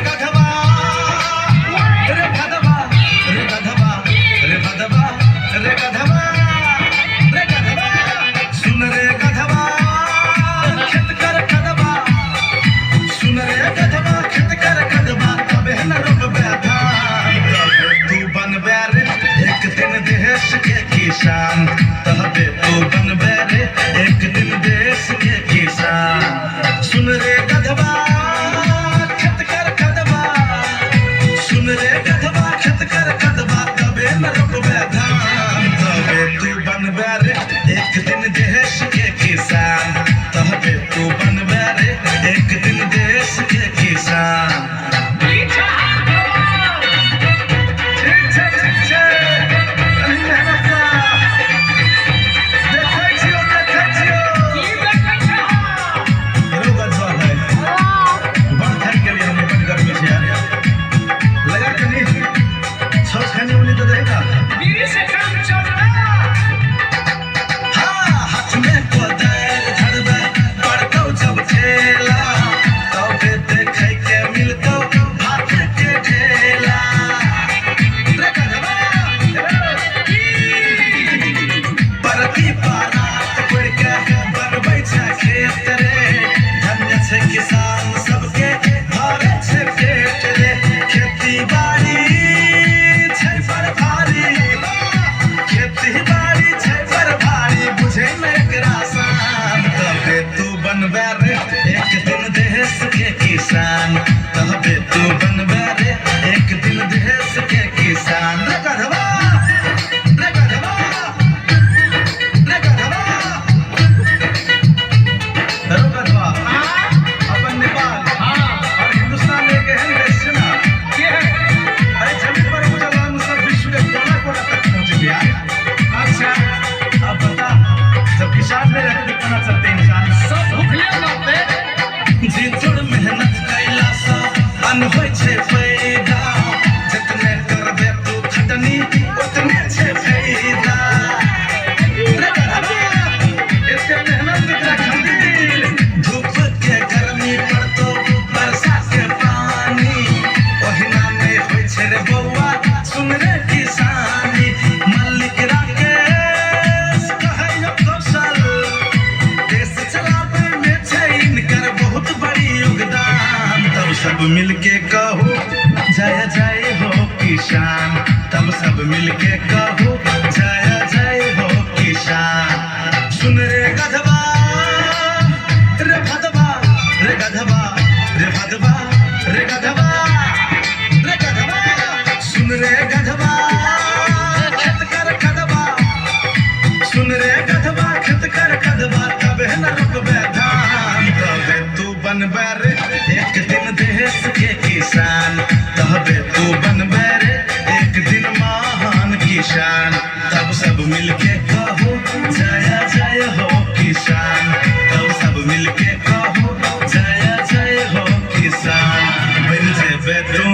गधवा रे गधवा रे गधवा रे गधवा रे गधवा रे गधवा सुन रे गधवा खेत कर गधवा सुन रे गधवा खेत कर गधवा तबे न रोकबे धान तू बनबे रे एक दिन देश के किसान तबे तू बनबे रे एक दिन देश के किसान सुन रे गधवा खेत कर गधवा सुन रे गधवा खेत कर गधवा तबे न रोकबे धान तबे तू बनबे रे एक दिन देश के किसान तबे तू बनबे रे एक दिन देश के किसान किसान सबके घरे छे पेट रे खेती बाड़ी छै पर भारी खेती बाड़ी छै पर भारी बुझे न एकरा आसान तबे तू बनबे रे एक दिन देश के किसान तबे तू बनबे रे एक दिन देश के किसान रे गधवा रे गधवा रे गधवा रे गधवा किसान में रहकर कितना चलते इंसान सब भूखले मरते जी तोड़ मेहनत कैला सा अन होय छे फायदा जितने करबे तू खटनी उतने छे फायदा रे गधवा इसके मेहनत निकला खंडिल धूप के गर्मी पड़तो बरसा के पानी ओहिना में होय छे रे बौआ सुन रे किसानी मालिक राकेश कहै कौशल देश चलावे में छै इनकर बहुत बड़ी योगदान तब सब मिलके कहो जय जय हो किसान तब सब मिलके कहो जय जय हो किसान सुन रे गधवा रे गधवा रे गधवा रे गधवा रे गधवा रे गधवा सुन रे गधवा खेत कर गधवा सुन रे गधवा खेत कर गधवा तबे न रोकबे धान तबे तू बनबे रे एक दिन देश के किसान तबे तू बनबे रे एक दिन महान किसान तब सब मिलके कहो जय जय हो किसान तब सब मिलके कहो जय जय हो किसान बन जेबे तू